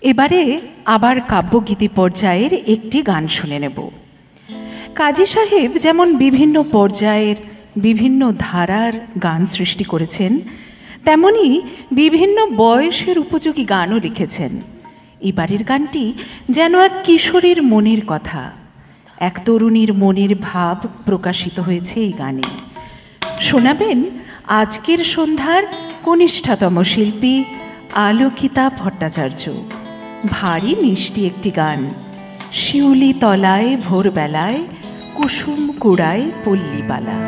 এবারে আবার কাব্যগীতি পর্যায়ের একটি গান শুনে নেব। কাজী সাহেব যেমন বিভিন্ন পর্যায়ের বিভিন্ন ধারার গান সৃষ্টি করেছেন, তেমনি বিভিন্ন বয়সের উপযোগী গানও লিখেছেন। এবারের গানটি যেন এক কিশোরীর মনের কথা, এক তরুণীর মনের ভাব প্রকাশিত হয়েছে এই গানে। শোনাবেন আজকের সন্ধ্যার কনিষ্ঠাতম শিল্পী আলোকিতা ভট্টাচার্য। ভারী মিষ্টি একটি গান, শিউলি তলায় ভোরবেলায় কুসুম কুড়ায় পল্লীবালা।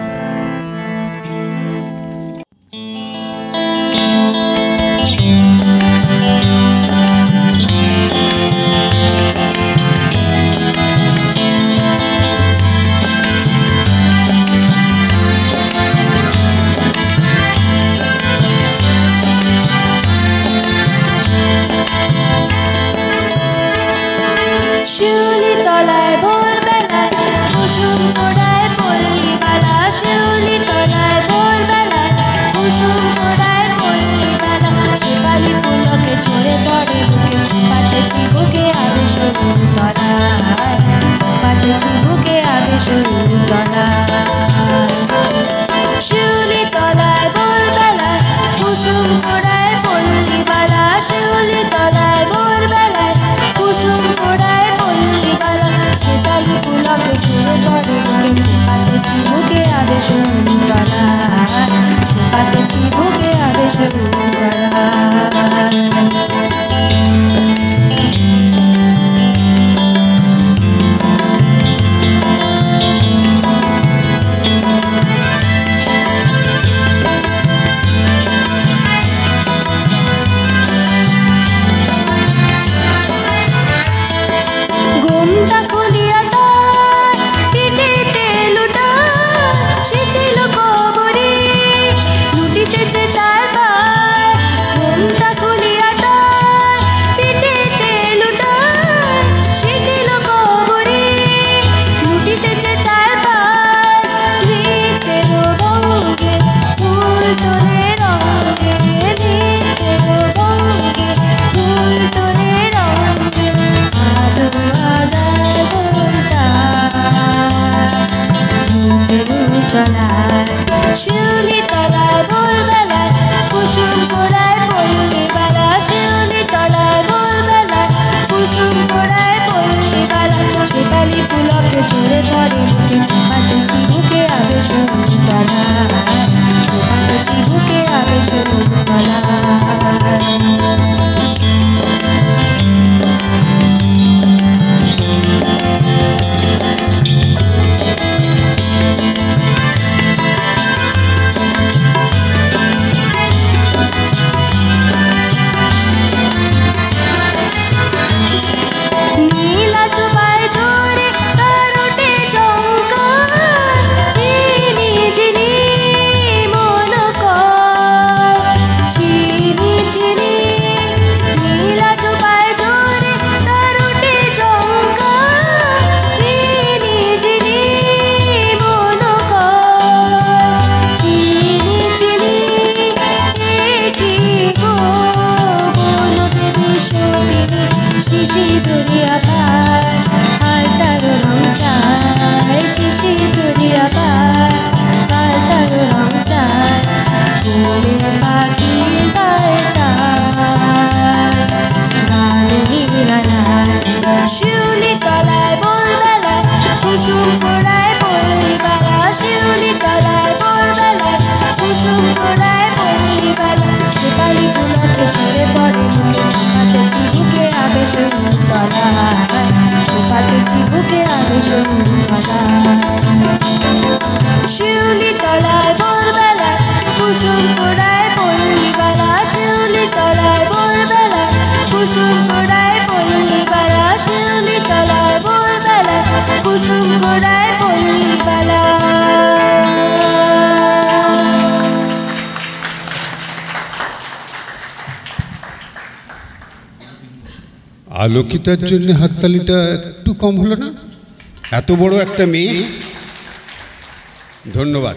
শিউলি তলায় ভোরবেলায় কুসুম কুড়ায় পল্লীবালা, শিউলি তলায় ভোরবেলায় কুসুম কুড়ায় পল্লীবালা। শেফালি পুলকে ঝরে পড়ে বুকে, পাতে চিবুকে আবে সরুর তলায়, পাতে চিবুকে আবে সরুর তলায়। শিউলি তলায় ভোরবেলায় কুসুম কুড়ায় পল্লীবালা, শিউলি তলায় ভোরবেলায় কুসুম কুড়ায় পল্লীবালা। শেফালি পুলকে ঝরে পড়ে বুকে, পাতে চিবুকে আবে সরুর তলায়, পাতে চিবুকে আবে সরুর তলায়। ঘুমটা খুলিয়া তার পিঠেতে লুটা, শিথিল কবরে লুটিতেছে তার ভার। ঘুমটা খুলিয়া তার পিঠেতে লুটা, শিথিল কবরে লুটিতেছে তার ভার। নৃত্যের ভঙ্গে ফুল তোরে রঙে, নৃত্যের ভঙ্গে ফুল তোরে রঙে। শিউলি তলায় ভোরবেলায় কুসুম কুড়ায় পল্লীবালা, শিউলি তলায় ভোরবেলায় কুসুম কুড়ায় পল্লীবালা। শেফালি পুলকে ঝরে পড়ে বুকে, পাতে চিবুকে আবে সরুর তলায়, পাতে চিবুকে আবে সরুর তলায়। নীলা চুপায় ঝরে তার ওঠে চমকার, চিনি চিনি মন কর, চিনি চিনি। নীলা চুপায় ঝরে তার ওঠে চমকার, চিনি চিনি মন কর, চিনি চিনি। কি গো বন দেবী সবিনী শিশি দরিয়া পার, আর তার রং চায়, শিশি দরিয়া পার, আর তার রং চায়। ফুলের পাখি গায়ে তার, গান নিরালায়। শিউলি তলায় ভোরবেলায় কুসুম কুড়ায় পল্লীবালা, শিউলি তলায় ভোরবেলায় কুসুম কুড়ায় পল্লীবালা। শেফালি পুলকে ঝরে পড়ে বুকে, পাতে চিবুকে আবে সরুর তলায়, পাতে চিবুকে আবে সরুর তলায়। শিউলি তলায় ভোরবেলায় কুসুম কুড়ায় পল্লীবালা, শিউলি তলায় ভোরবেলায় কুসুম কুড়ায় পল্লীবালা, শিউলি তলায় ভোরবেলায় কুসুম কুড়ায় পল্লীবালা। আলোকিতার জন্য হাততালিটা একটু কম হলো না? এত বড় একটা মেয়ে। ধন্যবাদ।